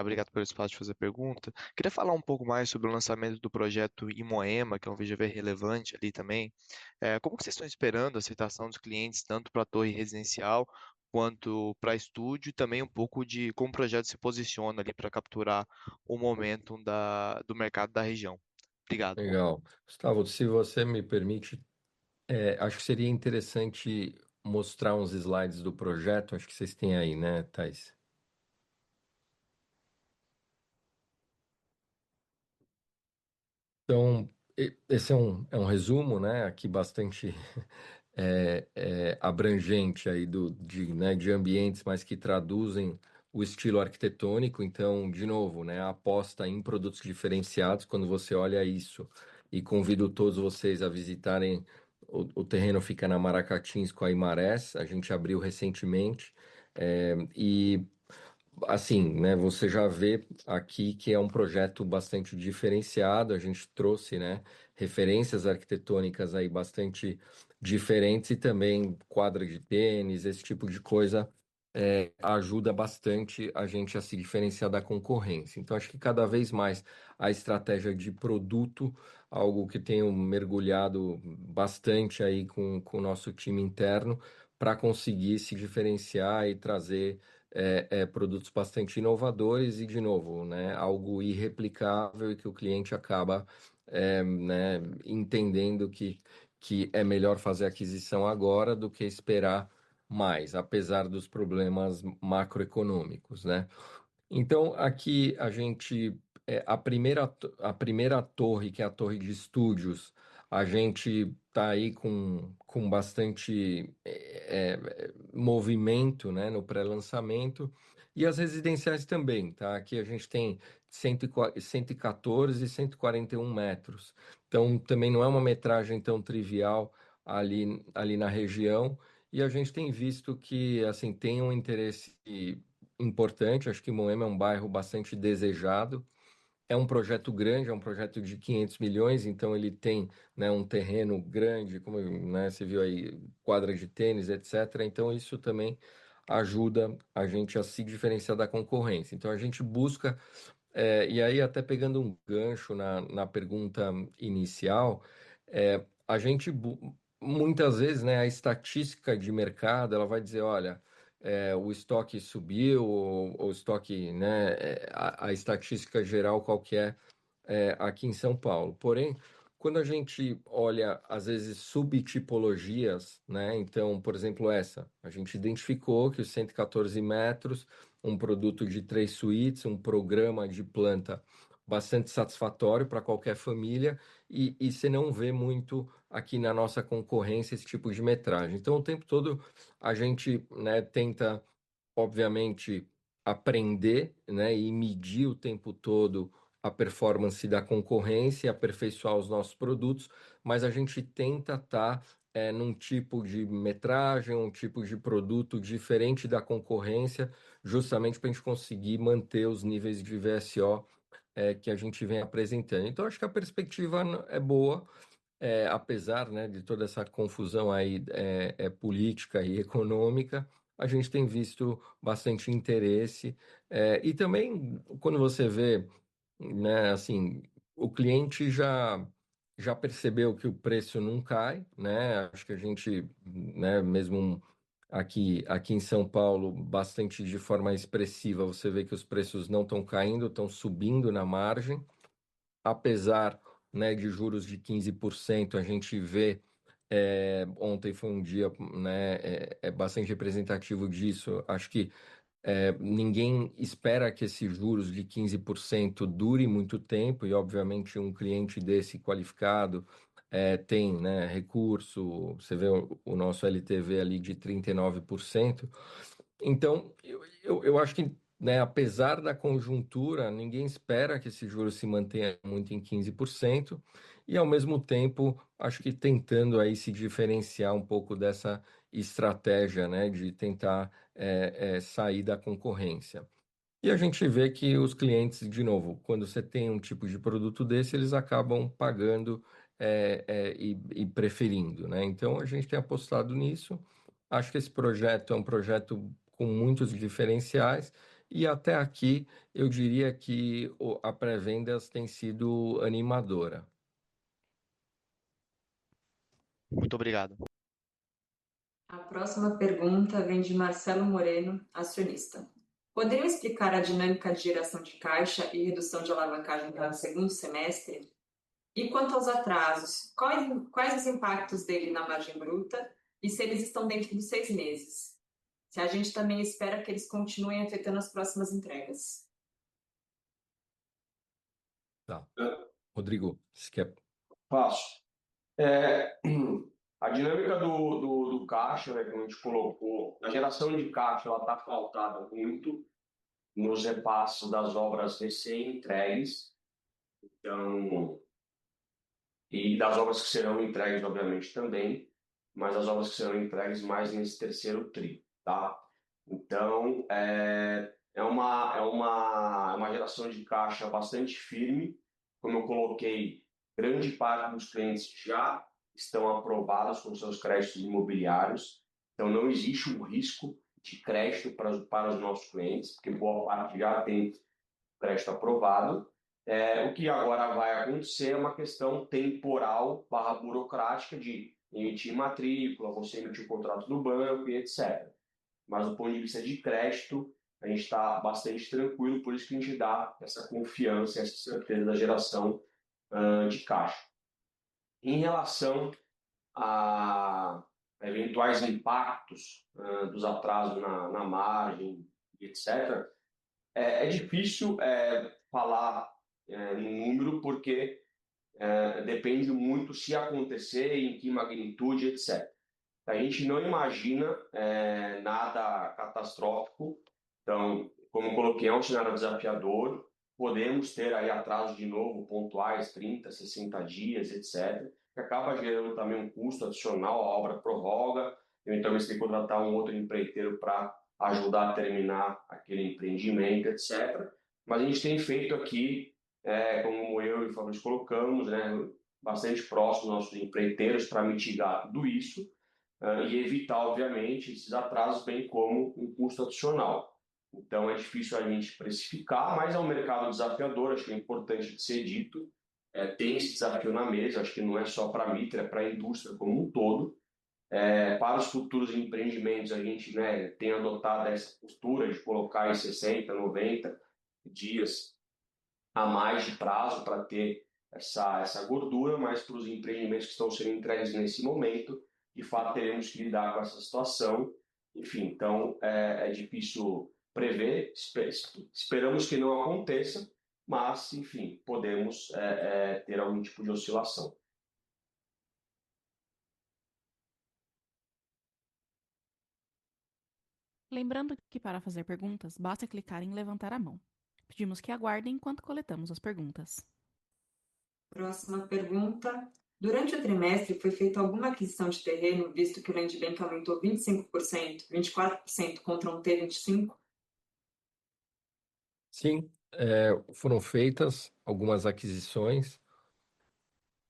Obrigado pelo espaço de fazer pergunta. Queria falar um pouco mais sobre o lançamento do projeto em Moema, que é um VGV relevante ali também. Como que vocês estão esperando a aceitação dos clientes, tanto para a torre residencial quanto para estúdio, e também um pouco de como o projeto se posiciona ali para capturar o momentum do mercado da região. Obrigado. Legal. Gustavo, se você me permite, acho que seria interessante mostrar uns slides do projeto, acho que vocês têm aí, né, Thais? Então, esse é um resumo, né, aqui bastante abrangente aí né, de ambientes, mas que traduzem o estilo arquitetônico. Então, de novo, né, a aposta em produtos diferenciados, quando você olha isso, e convido todos vocês a visitarem, o terreno fica na Maracatins com a Imarés, a gente abriu recentemente, e assim, né, você já vê aqui que é um projeto bastante diferenciado. A gente trouxe, né, referências arquitetônicas aí bastante diferentes e também quadra de tênis, esse tipo de coisa ajuda bastante a gente a se diferenciar da concorrência. Então, acho que cada vez mais a estratégia de produto, algo que tenho mergulhado bastante aí com o nosso time interno, para conseguir se diferenciar e trazer produtos bastante inovadores e, de novo, né, algo irreplicável e que o cliente acaba né, entendendo que é melhor fazer a aquisição agora do que esperar mais, apesar dos problemas macroeconômicos, né? Então, aqui a gente, a primeira torre, que é a torre de estúdios, a gente está aí com bastante movimento, né, no pré-lançamento, e as residenciais também, tá? Aqui a gente tem 114 e 141 metros, então também não é uma metragem tão trivial ali na região, e a gente tem visto que, assim, tem um interesse importante. Acho que Moema é um bairro bastante desejado. É um projeto grande, é um projeto de 500 milhões, então ele tem, né, um terreno grande, como, né, você viu aí, quadra de tênis, etc. Então isso também ajuda a gente a se diferenciar da concorrência. Então a gente busca, e aí até pegando um gancho na pergunta inicial, a gente muitas vezes, né, a estatística de mercado, ela vai dizer, olha, o estoque subiu, ou o estoque, né, a estatística geral qual que é aqui em São Paulo. Porém, quando a gente olha, às vezes, subtipologias, né, então, por exemplo, a gente identificou que os 114 metros, um produto de 3 suítes, um programa de planta bastante satisfatório para qualquer família, e você não vê muito aqui na nossa concorrência esse tipo de metragem. Então, o tempo todo a gente, né, tenta, obviamente, aprender, né, e medir o tempo todo a performance da concorrência, aperfeiçoar os nossos produtos, mas a gente tenta estar num tipo de metragem, um tipo de produto diferente da concorrência, justamente para a gente conseguir manter os níveis de VSO que a gente vem apresentando. Então, acho que a perspectiva é boa, apesar, né, de toda essa confusão aí política e econômica. A gente tem visto bastante interesse, e também quando você vê, né, assim, o cliente já percebeu que o preço não cai, né? Acho que a gente, né, mesmo aqui em São Paulo, bastante de forma expressiva, você vê que os preços não estão caindo, estão subindo na margem, apesar, né, de juros de 15%. A gente vê, ontem foi um dia, né, bastante representativo disso. Acho que ninguém espera que esses juros de 15% dure muito tempo, e obviamente um cliente desse qualificado tem, né, recurso. Você vê o nosso LTV ali de 39%. Então, eu acho que, né, apesar da conjuntura, ninguém espera que esse juro se mantenha muito em 15%, e ao mesmo tempo, acho que tentando aí se diferenciar um pouco dessa estratégia, né, de tentar sair da concorrência. E a gente vê que os clientes, de novo, quando você tem um tipo de produto desse, eles acabam pagando e preferindo, né? Então a gente tem apostado nisso. Acho que esse projeto é um projeto com muitos diferenciais, e até aqui eu diria que a pré-vendas tem sido animadora. Muito obrigado. A próxima pergunta vem de Marcelo Moreno, acionista. Poderiam explicar a dinâmica de geração de caixa e redução de alavancagem para o segundo semestre? E quanto aos atrasos, quais os impactos dele na margem bruta e se eles estão dentro dos 6 meses? Se a gente também espera que eles continuem afetando as próximas entregas. Tá. Rodrigo, você quer? Fácil. A dinâmica do caixa, né, que a gente colocou, a geração de caixa, ela está pautada muito nos repasses das obras recém-entregues, então, e das obras que serão entregues, obviamente, também, mas as obras que serão entregues mais nesse terceiro tri, tá? Então, é uma geração de caixa bastante firme. Como eu coloquei, grande parte dos clientes já estão aprovados com seus créditos imobiliários, então não existe um risco de crédito para os nossos clientes, porque boa parte já tem crédito aprovado. O que agora vai acontecer é uma questão temporal barra burocrática de emitir matrícula, você emitir o contrato do banco e etc. Mas do ponto de vista de crédito, a gente está bastante tranquilo, por isso que a gente dá essa confiança, essa certeza da geração de caixa. Em relação a eventuais impactos dos atrasos na margem, etc., é difícil falar no número, porque depende muito se acontecer, em que magnitude, etc. A gente não imagina nada catastrófico, então, como eu coloquei, é um cenário desafiador, podemos ter aí atrasos de novo, pontuais, 30, 60 dias, etc., que acaba gerando também um custo adicional, a obra prorroga, eventualmente você tem que contratar um outro empreiteiro para ajudar a terminar aquele empreendimento, etc. Mas a gente tem feito aqui, como eu e o Fabrício colocamos, né, bastante próximo dos nossos empreiteiros para mitigar tudo isso e evitar, obviamente, esses atrasos, bem como um custo adicional. Então, é difícil a gente precificar, mas é um mercado desafiador, acho que é importante de ser dito. Tem esse desafio na mesa, acho que não é só para a Mitra, é para a indústria como um todo. Para os futuros empreendimentos, a gente, né, tem adotado essa postura de colocar em 60, 90 dias a mais de prazo para ter essa gordura, mas para os empreendimentos que estão sendo entregues nesse momento, de fato, teremos que lidar com essa situação. Enfim, então é difícil prever, esperamos que não aconteça, mas, enfim, podemos ter algum tipo de oscilação. Lembrando que para fazer perguntas, basta clicar em levantar a mão. Pedimos que aguardem enquanto coletamos as perguntas. Próxima pergunta. Durante o trimestre, foi feita alguma aquisição de terreno, visto que o Land Bank aumentou 25%, 24% contra um T25%? Sim, foram feitas algumas aquisições.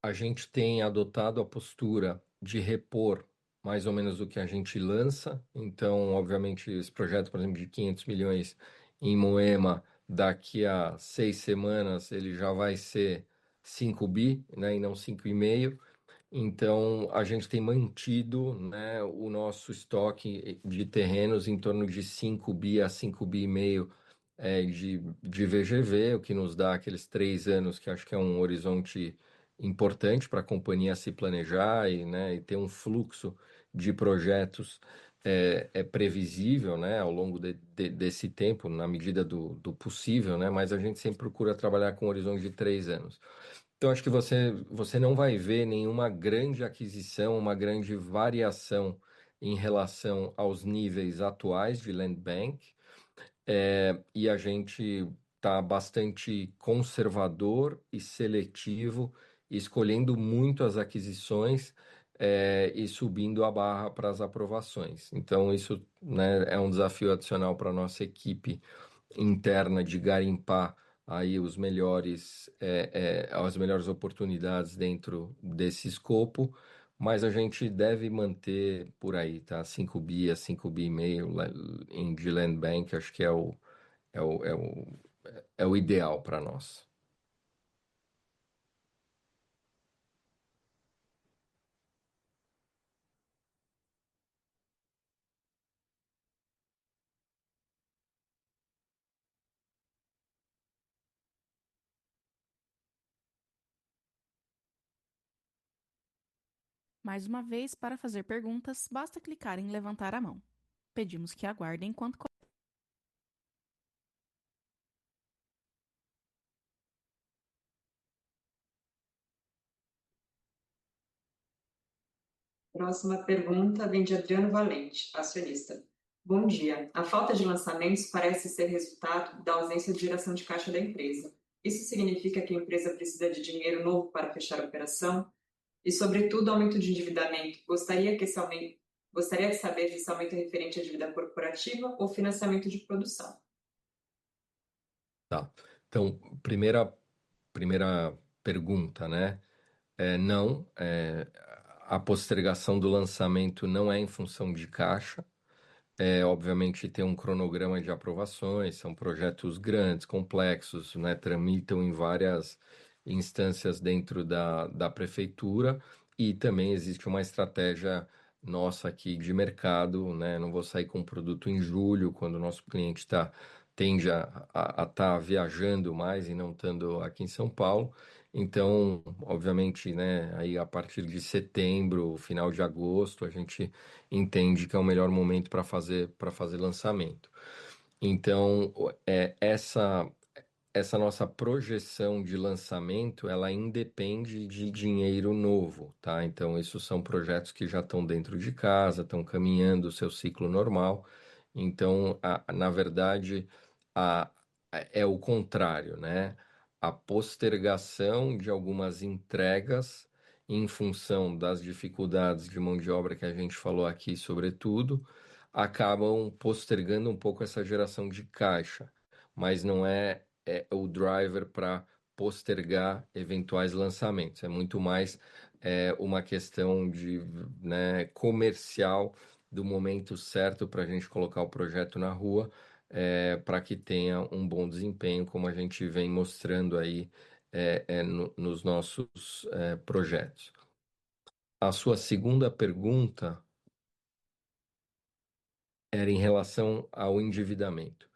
A gente tem adotado a postura de repor mais ou menos o que a gente lança. Então, obviamente, esse projeto, por exemplo, de 500 milhões em Moema, daqui a 6 semanas, ele já vai ser 5 bi, né, e não 5,5. Então, a gente tem mantido, né, o nosso estoque de terrenos em torno de 5 bi a 5 bi e meio de VGV, o que nos dá aqueles 3 anos, que acho que é um horizonte importante para a companhia se planejar e ter um fluxo de projetos previsível, né, ao longo desse tempo, na medida do possível, né, mas a gente sempre procura trabalhar com um horizonte de 3 anos. Então, acho que você não vai ver nenhuma grande aquisição, uma grande variação em relação aos níveis atuais de Land Bank, e a gente está bastante conservador e seletivo, escolhendo muito as aquisições, e subindo a barra para as aprovações. Então, isso, né, é um desafio adicional para a nossa equipe interna de garimpar aí as melhores oportunidades dentro desse escopo, mas a gente deve manter por aí, tá? 5 bi a 5 bi e meio de Land Bank, acho que é o, é o, é o ideal para nós. Mais uma vez, para fazer perguntas, basta clicar em levantar a mão. Pedimos que aguardem enquanto Próxima pergunta vem de Adriano Valente, acionista. Bom dia. A falta de lançamentos parece ser resultado da ausência de geração de caixa da empresa. Isso significa que a empresa precisa de dinheiro novo para fechar a operação? E, sobretudo, aumento de endividamento. Gostaria de saber se esse aumento é referente à dívida corporativa ou financiamento de produção. Tá. Então, primeira pergunta, né? Não, a postergação do lançamento não é em função de caixa. obviamente, tem um cronograma de aprovações, são projetos grandes, complexos, né, tramitam em várias instâncias dentro da prefeitura e também existe uma estratégia nossa aqui de mercado, né? Não vou sair com um produto em julho, quando o nosso cliente tende a estar viajando mais e não estando aqui em São Paulo. Então, obviamente, né, aí a partir de setembro, final de agosto, a gente entende que é o melhor momento para fazer lançamento. Então, essa nossa projeção de lançamento, ela independe de dinheiro novo, tá? Então, isso são projetos que já estão dentro de casa, estão caminhando o seu ciclo normal. Então, na verdade, a, é o contrário, né? A postergação de algumas entregas em função das dificuldades de mão de obra que a gente falou aqui, sobretudo, acabam postergando um pouco essa geração de caixa, mas não é o driver para postergar eventuais lançamentos. É muito mais uma questão de, né, comercial do momento certo para a gente colocar o projeto na rua, para que tenha um bom desempenho, como a gente vem mostrando aí nos nossos projetos. A sua segunda pergunta era em relação ao endividamento.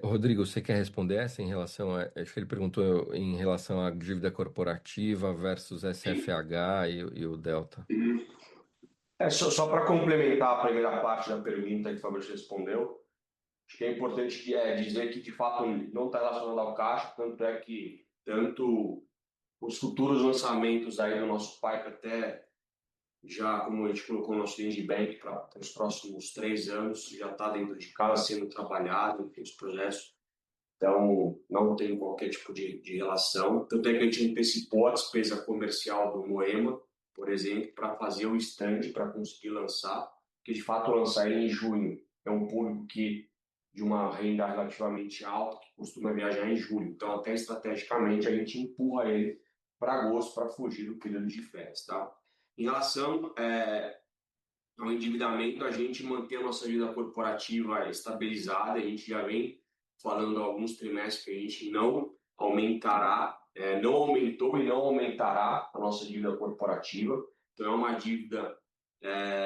Rodrigo, você quer responder essa em relação a... Acho que ele perguntou em relação à dívida corporativa versus SFH e o Delta. Só para complementar a primeira parte da pergunta que o Fabrício respondeu, acho que é importante dizer que, de fato, não está relacionado ao caixa, tanto é que tanto os futuros lançamentos aí do nosso pipe até já, como a gente colocou no nosso Land Bank para os próximos 3 anos, já está dentro de casa sendo trabalhado, enfim, os projetos. Então, não tem qualquer tipo de relação. Tanto é que a gente antecipou a despesa comercial do Moema, por exemplo, para fazer o stand, para conseguir lançar, porque de fato lançar ele em junho é um público de uma renda relativamente alta, que costuma viajar em julho. Então, até estrategicamente, a gente empurra ele para agosto, para fugir do período de férias. Tá? Em relação ao endividamento, a gente mantém a nossa dívida corporativa estabilizada, a gente já vem falando há alguns trimestres que a gente não aumentará, não aumentou e não aumentará a nossa dívida corporativa. Então, é uma dívida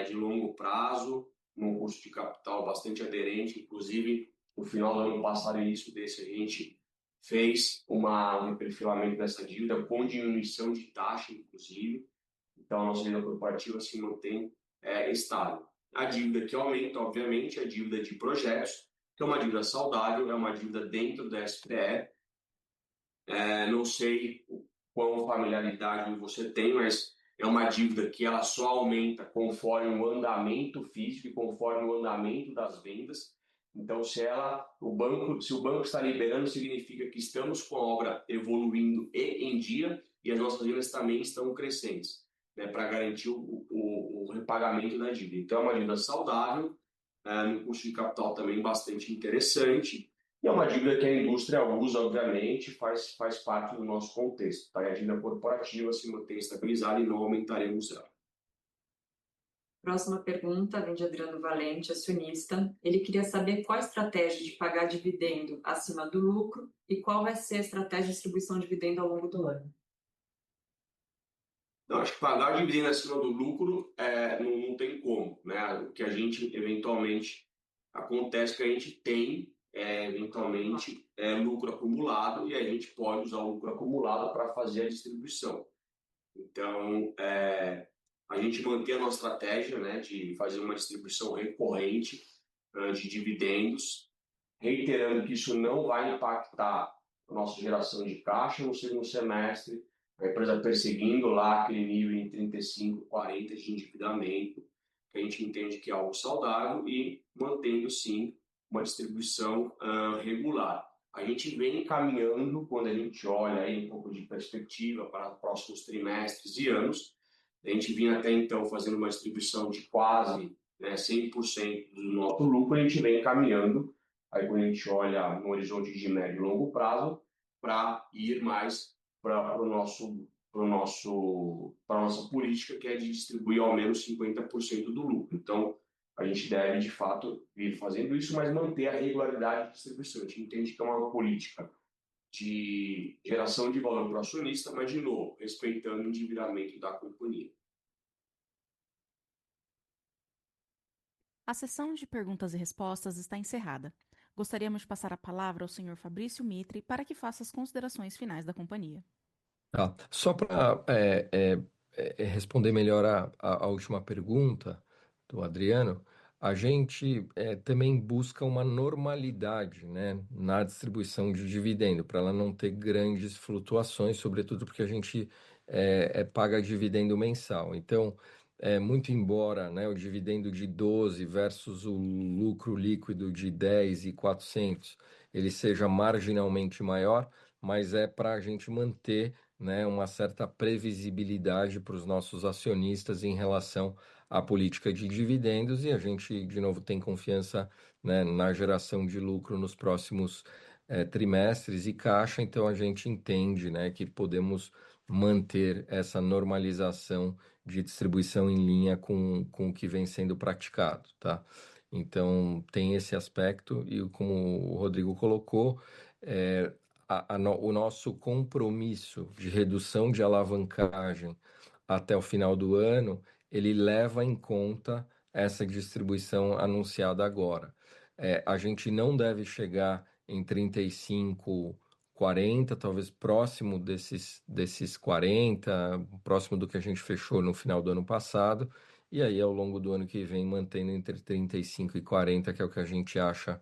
de longo prazo, num custo de capital bastante aderente. Inclusive, no final do ano passado e início desse, a gente fez um reperfilamento dessa dívida com diminuição de taxa, inclusive. Então, a nossa dívida corporativa se mantém estável. A dívida que aumenta, obviamente, é a dívida de projetos, que é uma dívida saudável, é uma dívida dentro da SPE. Não sei qual familiaridade você tem, mas é uma dívida que ela só aumenta conforme o andamento físico e conforme o andamento das vendas. Então, se o banco está liberando, significa que estamos com a obra evoluindo e em dia, e as nossas vendas também estão crescentes, né, para garantir o repagamento da dívida. Então, é uma dívida saudável, no custo de capital também bastante interessante, e é uma dívida que a indústria usa, obviamente, faz parte do nosso contexto. Tá? E a dívida corporativa se mantém estabilizada e não aumentaremos ela. Próxima pergunta vem de Adriano Valente, acionista. Ele queria saber qual a estratégia de pagar dividendo acima do lucro e qual vai ser a estratégia de distribuição de dividendo ao longo do ano. Não, acho que pagar o dividendo acima do lucro não tem como, né? O que a gente eventualmente acontece que a gente tem eventualmente lucro acumulado e a gente pode usar o lucro acumulado para fazer a distribuição. Então, a gente mantém a nossa estratégia, né, de fazer uma distribuição recorrente de dividendos, reiterando que isso não vai impactar a nossa geração de caixa no segundo semestre, a empresa perseguindo lá aquele nível em 35, 40 de endividamento, que a gente entende que é algo saudável e mantendo, sim, uma distribuição regular. A gente vem caminhando, quando a gente olha aí um pouco de perspectiva para os próximos trimestres e anos, a gente vinha até então fazendo uma distribuição de quase 100% do nosso lucro, a gente vem caminhando, aí quando a gente olha no horizonte de médio e longo prazo, para ir mais para a nossa política, que é de distribuir ao menos 50% do lucro. Então, a gente deve, de fato, vir fazendo isso, mas manter a regularidade de distribuição. A gente entende que é uma política de geração de valor para o acionista, mas, de novo, respeitando o endividamento da companhia. A sessão de perguntas e respostas está encerrada. Gostaríamos de passar a palavra ao Sr. Fabrício Mitre para que faça as considerações finais da companhia. Tá. Só para responder melhor a última pergunta do Adriano, a gente também busca uma normalidade, né, na distribuição de dividendo, para ela não ter grandes flutuações, sobretudo porque a gente paga dividendo mensal. Então, muito embora, né, o dividendo de 12 versus o lucro líquido de 10.400 ele seja marginalmente maior, mas é para a gente manter, né, uma certa previsibilidade para os nossos acionistas em relação à política de dividendos e a gente, de novo, tem confiança, né, na geração de lucro nos próximos trimestres e caixa, então a gente entende, né, que podemos manter essa normalização de distribuição em linha com o que vem sendo praticado, tá? Então, tem esse aspecto e como o Rodrigo colocou, é, o nosso compromisso de redução de alavancagem até o final do ano, ele leva em conta essa distribuição anunciada agora. A gente não deve chegar em 35, 40, talvez próximo desses 40, próximo do que a gente fechou no final do ano passado, e aí ao longo do ano que vem mantendo entre 35 e 40, que é o que a gente acha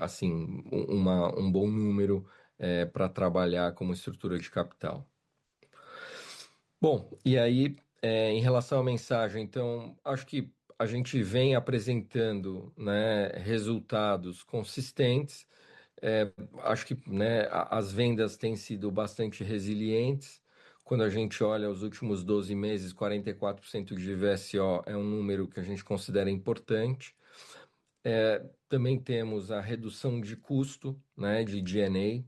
assim, um bom número para trabalhar como estrutura de capital. Bom, e aí, em relação à mensagem, então, acho que a gente vem apresentando, né, resultados consistentes. Acho que, né, as vendas têm sido bastante resilientes. Quando a gente olha os últimos 12 meses, 44% de VSO é um número que a gente considera importante. Também temos a redução de custo, né, de G&A.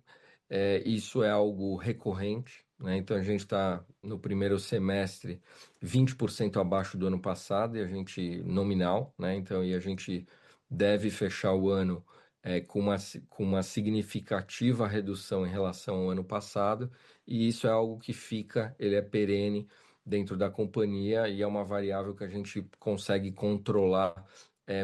Isso é algo recorrente, né? Então a gente está no primeiro semestre 20% abaixo do ano passado e a gente nominal, né? Então e a gente deve fechar o ano com uma significativa redução em relação ao ano passado e isso é algo que fica, ele é perene dentro da companhia e é uma variável que a gente consegue controlar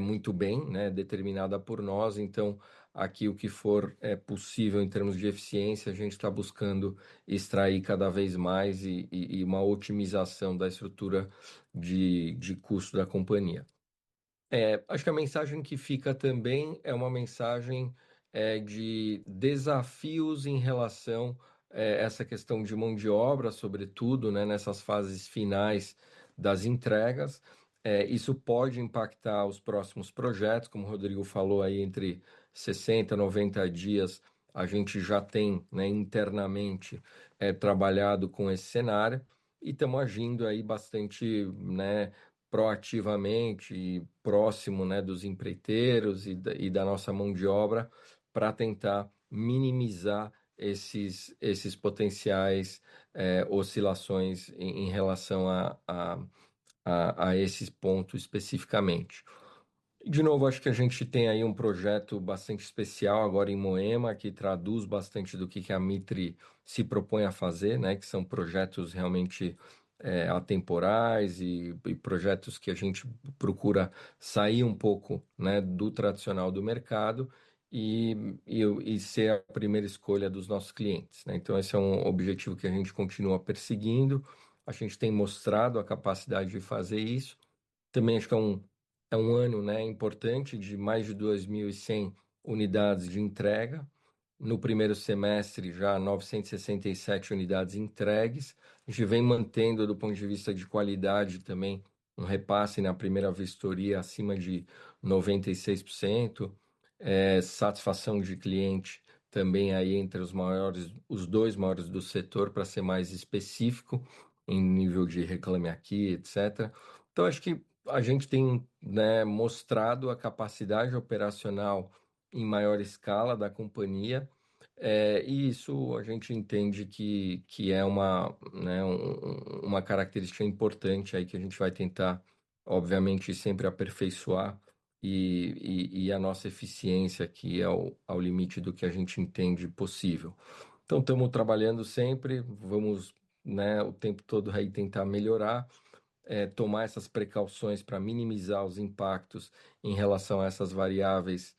muito bem, né, determinada por nós. Então, aqui o que for possível em termos de eficiência, a gente está buscando extrair cada vez mais e uma otimização da estrutura de custo da companhia. Acho que a mensagem que fica também é uma mensagem de desafios em relação a essa questão de mão de obra, sobretudo, né, nessas fases finais das entregas. Isso pode impactar os próximos projetos, como o Rodrigo falou aí, entre 60 e 90 dias, a gente já tem, né, internamente trabalhado com esse cenário e estamos agindo aí bastante, né, proativamente e próximo, né, dos empreiteiros e da nossa mão de obra para tentar minimizar esses potenciais oscilações em relação a esse ponto especificamente. De novo, acho que a gente tem aí um projeto bastante especial agora em Moema, que traduz bastante do que a Mitre se propõe a fazer, né? Que são projetos realmente atemporais e projetos que a gente procura sair um pouco, né, do tradicional do mercado e ser a primeira escolha dos nossos clientes, né? Então, esse é um objetivo que a gente continua perseguindo. A gente tem mostrado a capacidade de fazer isso. Também acho que é um ano, né, importante de mais de 2.100 unidades de entrega. No primeiro semestre, já 967 unidades entregues. A gente vem mantendo, do ponto de vista de qualidade, também um repasse na primeira vistoria acima de 96%. Satisfação de cliente também aí entre os maiores, os dois maiores do setor, para ser mais específico, em nível de Reclame Aqui, etc. Então, acho que a gente tem, né, mostrado a capacidade operacional em maior escala da companhia, e isso a gente entende que é uma, né, uma característica importante aí que a gente vai tentar obviamente, sempre aperfeiçoar e a nossa eficiência aqui ao limite do que a gente entende possível. Então, estamos trabalhando sempre, vamos, né, o tempo todo aí tentar melhorar, tomar essas precauções para minimizar os impactos em relação a essas variáveis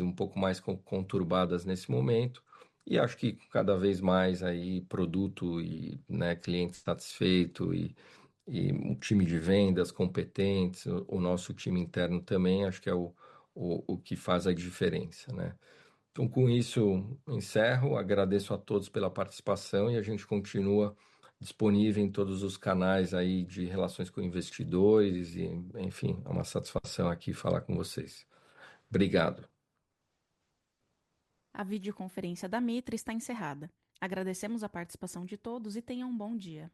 um pouco mais conturbadas nesse momento. E acho que cada vez mais aí produto e, né, cliente satisfeito e um time de vendas competentes, o nosso time interno também, acho que é o que faz a diferença, né? Então, com isso, encerro. Agradeço a todos pela participação e a gente continua disponível em todos os canais aí de relações com investidores e, enfim, é uma satisfação aqui falar com vocês. Obrigado. A videoconferência da Mitra está encerrada. Agradecemos a participação de todos e tenham um bom dia.